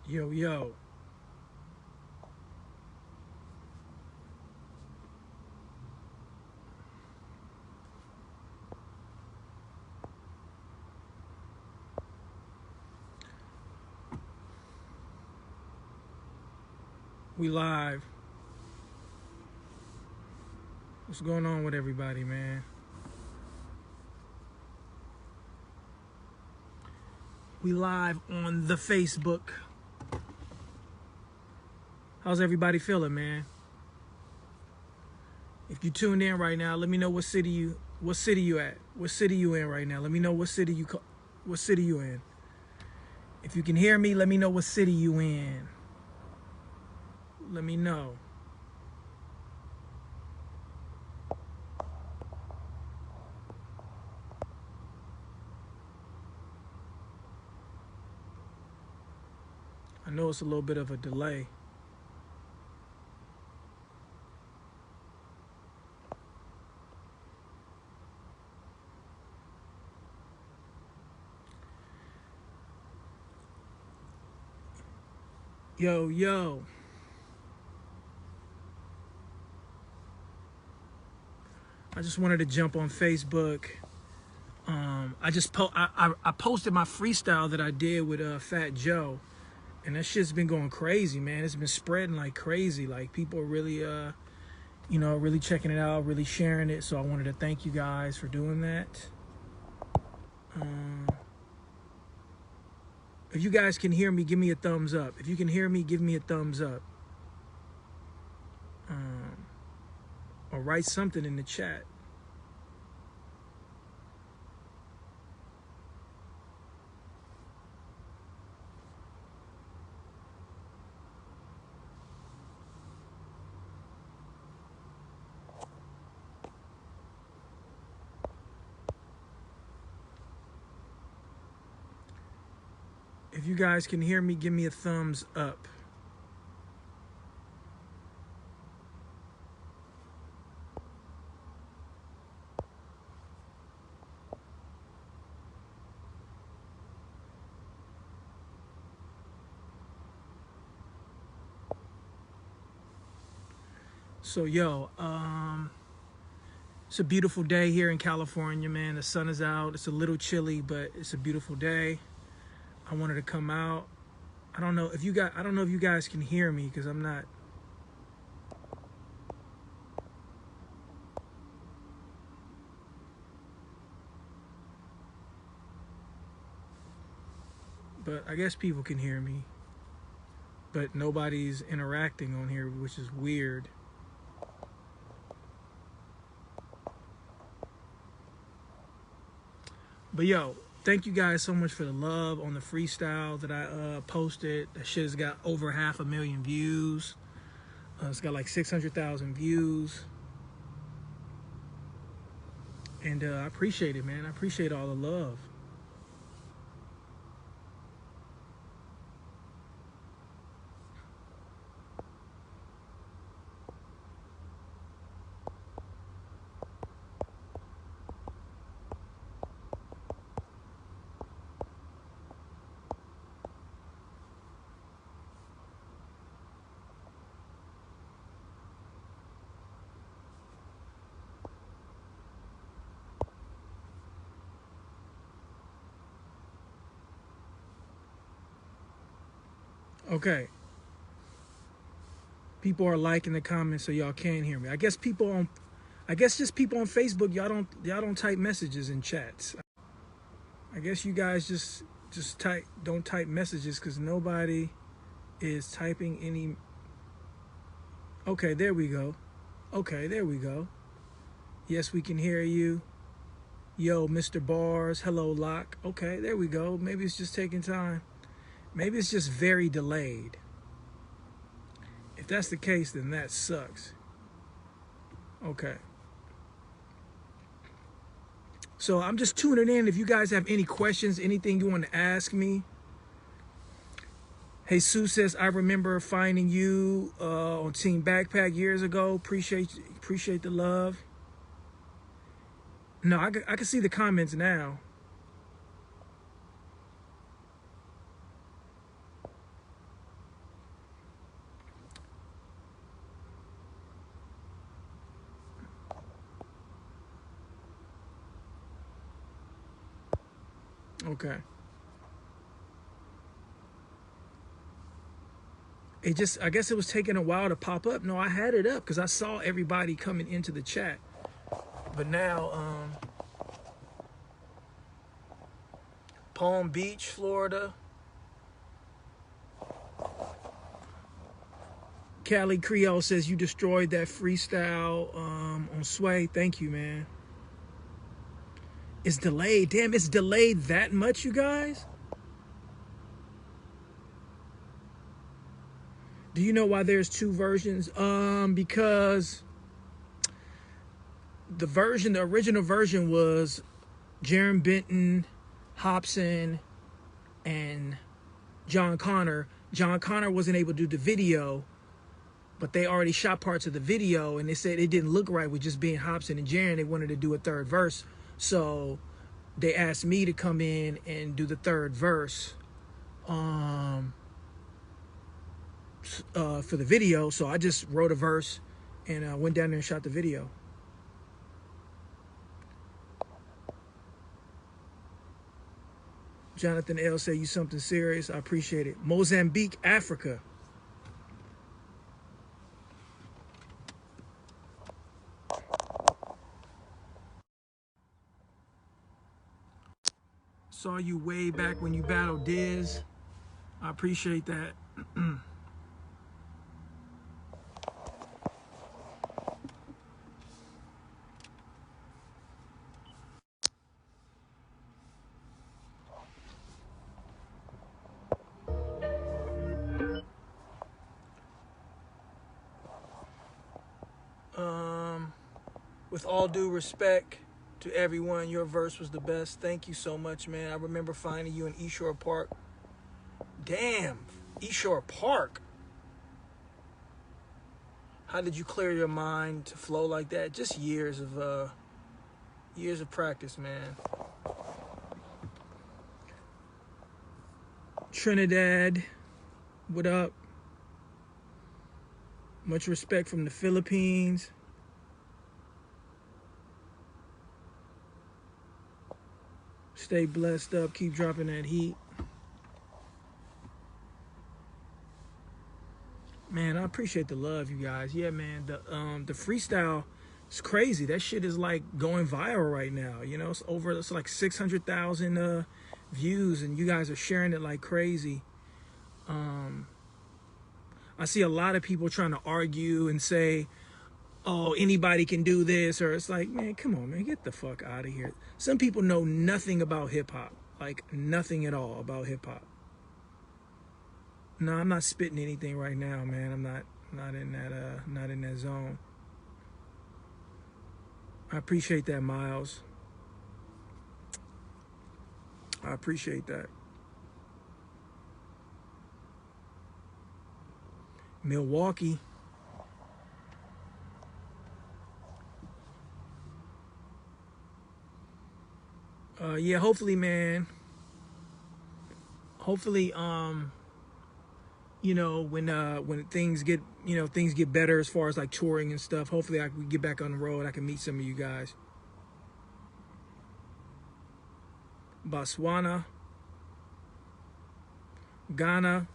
Yo, yo. We live. What's going on with everybody, man? We live on the Facebook. How's everybody feeling, man? If you tuned in right now, let me know what city you at. What city you in right now? Let me know what city you in. If you can hear me, let me know what city you in. Let me know. I know it's a little bit of a delay. Yo, yo. I just wanted to jump on Facebook. I posted my freestyle that I did with Fat Joe, and that shit's been going crazy, man. It's been spreading like crazy. Like, people are really really checking it out, really sharing it. So I wanted to thank you guys for doing that. If you guys can hear me, give me a thumbs up. If you can hear me, give me a thumbs up. Or write something in the chat. If you guys can hear me, give me a thumbs up. So, yo, it's a beautiful day here in California, man. The sun is out. It's a little chilly, but it's a beautiful day. I wanted to come out. I don't know if you guys can hear me, because I'm not. But I guess people can hear me. But nobody's interacting on here, which is weird. But yo, thank you guys so much for the love on the freestyle that I posted. That shit has got over 500,000 views. It's got like 600,000 views. And I appreciate it, man. I appreciate all the love. Okay. People are liking the comments, so y'all can hear me. I guess just people on Facebook, y'all don't type messages in chats. I guess you guys just don't type messages, because nobody is typing any. Okay, there we go. Okay, there we go. Yes, we can hear you. Yo, Mr. Bars. Hello, Lock. Okay, there we go. Maybe it's just taking time. Maybe it's just very delayed. If that's the case, then that sucks. Okay. So I'm just tuning in. If you guys have any questions, anything you want to ask me. Hey, Sue says, I remember finding you on Team Backpack years ago. Appreciate the love. No, I can see the comments now. Okay. It just, I guess it was taking a while to pop up. No, I had it up because I saw everybody coming into the chat. But now, Palm Beach, Florida. Cali Creole says you destroyed that freestyle on Sway. Thank you, man. It's delayed. Damn, it's delayed that much, you guys? Do you know why there's two versions? Because the original version was Jaron Benton, Hobson, and John Connor. John Connor wasn't able to do the video, but they already shot parts of the video, and they said it didn't look right with just being Hobson and Jaron. They wanted to do a third verse, so they asked me to come in and do the third verse for the video. So I just wrote a verse and went down there and shot the video. Jonathan L. said, you something serious. I appreciate it. Mozambique, Africa. Saw you way back when you battled Diz. I appreciate that. With all due respect to everyone, your verse was the best. Thank you so much, man. I remember finding you in Eastshore Park. Damn, Eastshore Park. How did you clear your mind to flow like that? Just years of practice, man. Trinidad, what up? Much respect from the Philippines. Stay blessed up. Keep dropping that heat. Man, I appreciate the love, you guys. Yeah, man. The freestyle is crazy. That shit is like going viral right now. You know, it's like 600,000 views, and you guys are sharing it like crazy. I see a lot of people trying to argue and say, oh, anybody can do this, or it's like, man, come on, man, get the fuck out of here. Some people know nothing about hip-hop, like nothing at all about hip-hop. No, I'm not spitting anything right now, man. I'm not in that zone. I appreciate that, Miles. I appreciate that. Milwaukee. Yeah, hopefully, man. Hopefully, you know, when things get, things get better as far as like touring and stuff, hopefully I can get back on the road. I can meet some of you guys. Botswana, Ghana,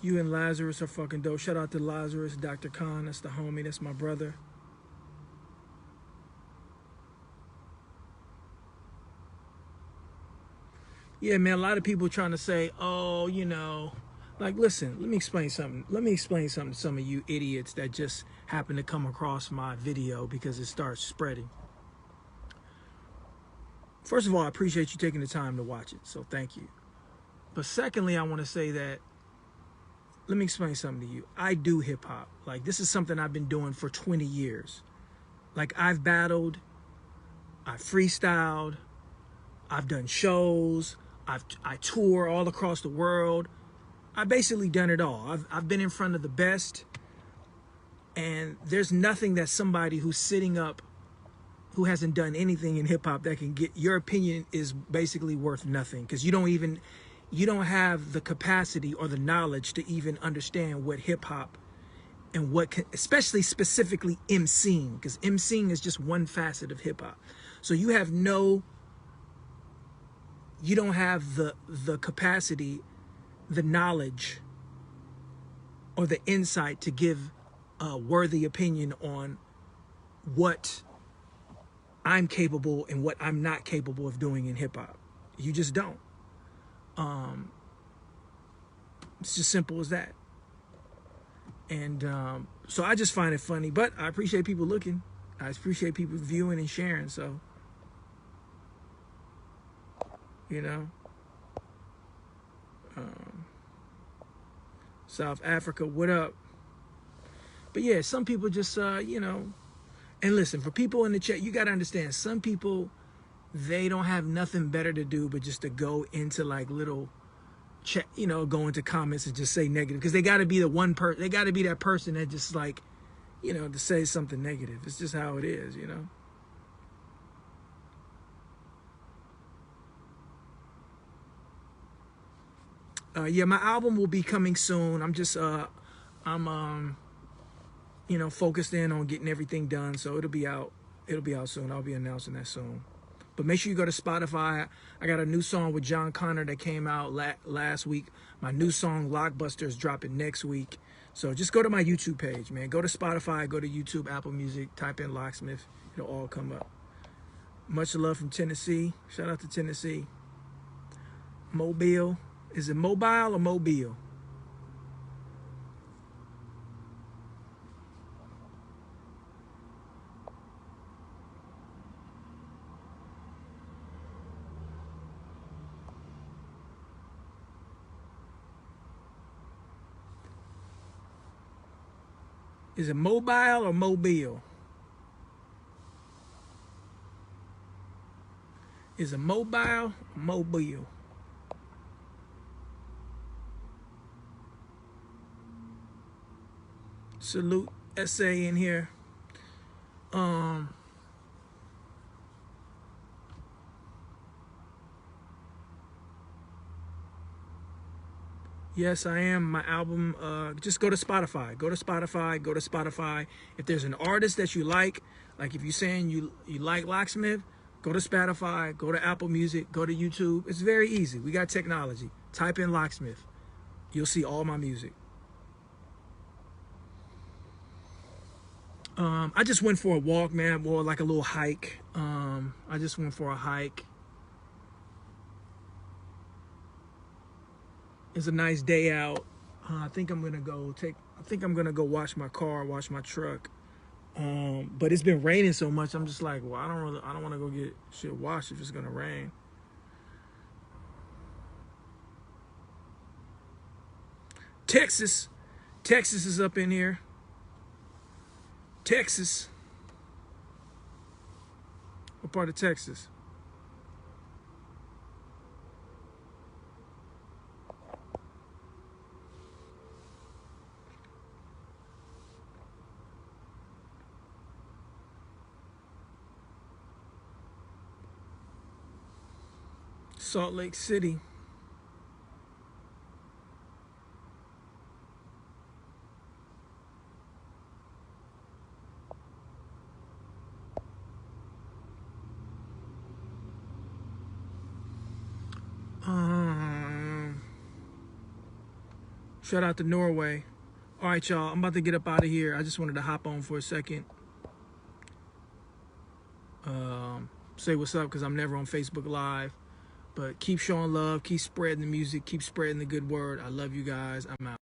you and Lazarus are fucking dope. Shout out to Lazarus, Dr. Khan. That's the homie. That's my brother. Yeah, man, a lot of people trying to say, oh, like, listen, let me explain something. Let me explain something to some of you idiots that just happen to come across my video because it starts spreading. First of all, I appreciate you taking the time to watch it, so thank you. But secondly, I want to say that, let me explain something to you. I do hip hop. Like, this is something I've been doing for 20 years. Like, I've battled, I've freestyled, I've done shows, I tour all across the world. I've basically done it all. I've been in front of the best, and there's nothing that somebody who's sitting up who hasn't done anything in hip hop that can get, your opinion is basically worth nothing, because you don't even, you don't have the capacity or the knowledge to even understand what hip hop and especially specifically MCing, because MCing is just one facet of hip hop. So you don't have the capacity, the knowledge, or the insight to give a worthy opinion on what I'm capable and what I'm not capable of doing in hip hop. You just don't. It's just simple as that. And so I just find it funny, but I appreciate people looking. I appreciate people viewing and sharing. So, you know, South Africa, what up? But yeah, some people just, you know, and listen, for people in the chat, you got to understand, some people, they don't have nothing better to do but just to go into like little chat, you know, go into comments and just say negative, because they got to be the one person, they got to be that person that just like, you know, to say something negative. It's just how it is, you know. Yeah, my album will be coming soon. I'm just, I'm, you know, focused in on getting everything done. So it'll be out soon. I'll be announcing that soon. But make sure you go to Spotify. I got a new song with John Connor that came out last week. My new song, LockBuster, is dropping next week. So just go to my YouTube page, man. Go to Spotify, go to YouTube, Apple Music, type in Locksmith. It'll all come up. Much love from Tennessee. Shout out to Tennessee. Mobile. Is it mobile or mobile? Is it mobile or mobile? Is it mobile or mobile? Salute SA in here. Yes, I am. My album, just go to Spotify. Go to Spotify. Go to Spotify. If there's an artist that you like if you're saying you like Locksmith, go to Spotify, go to Apple Music, go to YouTube. It's very easy. We got technology. Type in Locksmith. You'll see all my music. I just went for a walk, man, more like a little hike. I just went for a hike. It's a nice day out. I think I'm gonna go wash my car, wash my truck. But it's been raining so much. I'm just like, well, I don't want to go get shit washed if it's gonna rain. Texas is up in here. Texas. What part of Texas? Salt Lake City. Shout out to Norway. All right, y'all. I'm about to get up out of here. I just wanted to hop on for a second. Say what's up, because I'm never on Facebook Live. But keep showing love. Keep spreading the music. Keep spreading the good word. I love you guys. I'm out.